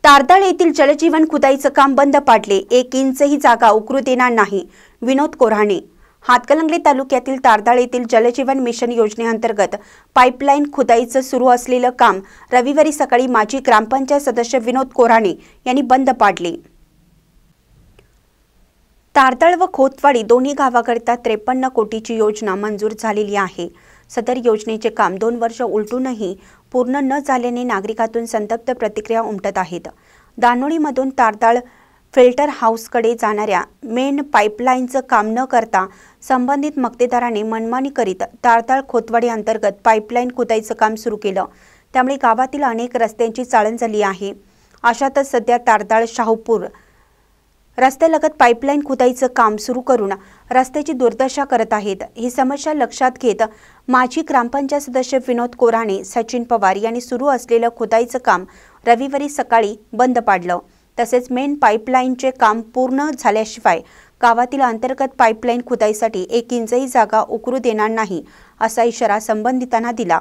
तारदाळ येथील जलजीवन खुदाईचं काम बंद पाडले, 1 इंचही जागा उकरू देणार नाही. विनोद कोऱ्हाणे. हातकणंगले तालुक्यातील तारदाळ येथील जलजीवन मिशन योजनेअंतर्गत पाईपलाईन खुदाईचं सुरू असलेलं काम रविवारी सकाळी माजी ग्रामपंचायत सदस्य विनोद कोऱ्हाणे यांनी बंद पाडले. तारदाळ व खोतवाडी दोन्ही गावाकरिता 53 कोटीची योजना मंजूर झालेली आहे. सदर योजनेचे काम 2 वर्ष उलटूनही पूर्ण न झाल्याने नागरिकातून संतप्त प्रतिक्रिया उमटत आहेत. दानोळीमधून तारदाळ फिल्टर हाऊसकडे जाणाऱ्या मेन पाईपलाईनचं काम न करता संबंधित मक्तेदाराने मनमानी करीत तारदाळ खोतवाडी अंतर्गत पाईपलाईन खुदाईचं काम सुरू केलं. त्यामुळे गावातील अनेक रस्त्यांची चाळण झाली आहे. अशातच सध्या तारदाळ शाहूपूर रस्त्यालगत पाईपलाईन खुदाईचं काम सुरू करून रस्त्याची दुर्दशा करत आहेत. ही समस्या लक्षात घेत माजी ग्रामपंचायत सदस्य विनोद कोऱ्हाणे, सचिन पवार यांनी सुरू असलेलं खुदाईचं काम रविवारी सकाळी बंद पाडलं. तसेच मेन पाईपलाईनचे काम पूर्ण झाल्याशिवाय गावातील अंतर्गत पाईपलाईन खुदाईसाठी 1 इंचही जागा उकरू देणार नाही असा इशारा संबंधितांना दिला.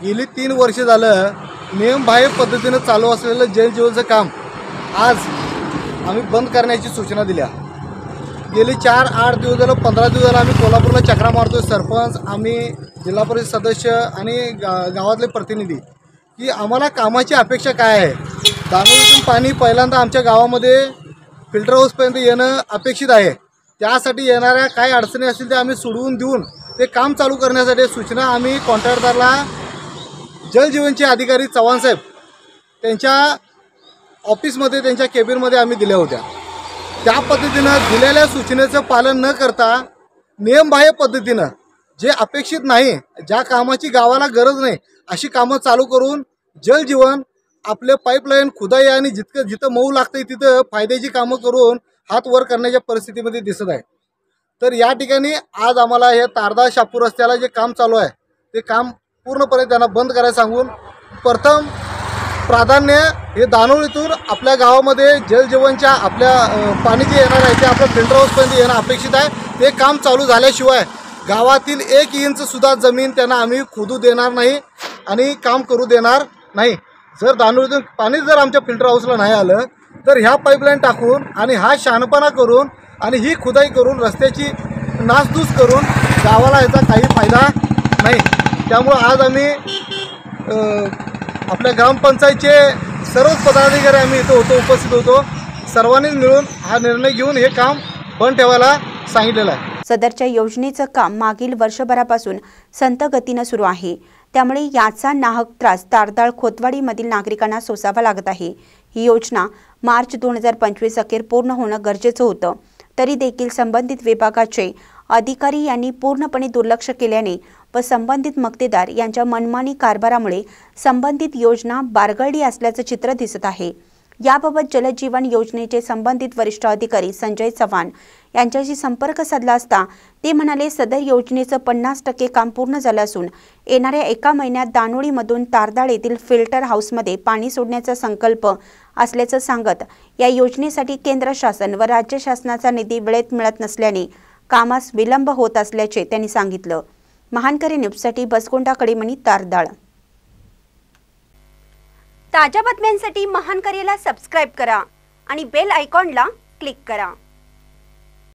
गेली 3 वर्ष झालं नियमबाह्य पद्धतीने चालू असलेलं जलजीवनचं काम आज आम्ही बंद करण्याची सूचना दिल्या. गेली 4-8 दिवस झालं, 15 दिवस झालं आम्ही कोल्हापूरला चक्रा मारतोय. सरपंच, आम्ही जिल्हा परिषद सदस्य आणि गावातले प्रतिनिधी की आम्हाला कामाची अपेक्षा काय आहे. दानोळीतून पाणी पहिल्यांदा आमच्या गावामध्ये फिल्टर हाऊसपर्यंत येणं अपेक्षित आहे. त्यासाठी येणाऱ्या काय अडचणी असतील ते आम्ही सोडवून देऊन ते काम चालू करण्यासाठी सूचना आम्ही कॉन्ट्रॅक्टरला जलजीवनचे अधिकारी चव्हाणसाहेब त्यांच्या ऑफिसमध्ये, त्यांच्या केबिनमध्ये आम्ही दिल्या होत्या. त्या पद्धतीनं दिलेल्या सूचनेचं पालन न करता नियमबाह्य पद्धतीनं जे अपेक्षित नाही, ज्या कामाची गावाला गरज नाही अशी कामं चालू करून जलजीवन आपले पाईपलाईन खुदाई आणि जिथं मऊ लागतं तिथं फायद्याची कामं करून हात वर करण्याच्या परिस्थितीमध्ये दिसत आहे. तर या ठिकाणी आज आम्हाला हे तारदाळ शाहपूर रस्त्याला जे काम चालू आहे ते काम पूर्णपणे त्यांना बंद करायला सांगून प्रथम प्राधान्य हे दानोळीतून आपल्या गावामध्ये जलजीवनच्या आपल्या पाणी जे येणार आहे ते आपल्या फिल्टर हाऊसपर्यंत येणं अपेक्षित आहे. ते काम चालू झाल्याशिवाय गावातील 1 इंचसुद्धा जमीन त्यांना आम्ही खोदू देणार नाही आणि काम करू देणार नाही. जर दानोळीतून पाणी जर आमच्या फिल्टर हाऊसला नाही आलं तर ह्या पाईपलाईन टाकून आणि हा शहाणपणा करून आणि ही खुदाई करून रस्त्याची नासधूस करून गावाला याचा काही फायदा नाही. त्यामुळं आज आम्ही आपल्या ग्रामपंचायतचे सर्वच पदाधिकारी आम्ही इथं उपस्थित होतो. सर्वांनी मिळून हा निर्णय घेऊन हे काम बंद ठेवायला सांगितलेलं आहे. सदरच्या योजनेचं काम मागील वर्षभरापासून संत गतीनं सुरू आहे. त्यामुळे याचा नाहक त्रास तारदाळ खोतवाडीमधील नागरिकांना सोसावा लागत आहे. ही योजना मार्च 2025 अखेर पूर्ण होणं गरजेचं होतं. तरी देखील संबंधित विभागाचे अधिकारी यांनी पूर्णपणे दुर्लक्ष केल्याने व संबंधित मक्तेदार यांच्या मनमानी कारभारामुळे संबंधित योजना बारगळली असल्याचं चित्र दिसत आहे. याबाबत जलजीवन योजनेचे संबंधित वरिष्ठ अधिकारी संजय चव्हाण यांच्याशी संपर्क साधला असता ते म्हणाले, सदर योजनेचं 50% काम पूर्ण झालं असून येणाऱ्या 1 महिन्यात दानोळीमधून तारदाळ येथील फिल्टर हाऊसमध्ये पाणी सोडण्याचा संकल्प असल्याचं सांगत या योजनेसाठी केंद्र शासन व राज्य शासनाचा निधी वेळेत मिळत नसल्याने कामास विलंब होत असल्याचे त्यांनी सांगितलं. महानकरी न्यूजसाठी बसगोंडा कडेमणी, तारदाळ. ताज्या बातम्यांसाठी महानकरीला सबस्क्राईब करा आणि बेल आयकॉनला क्लिक करा.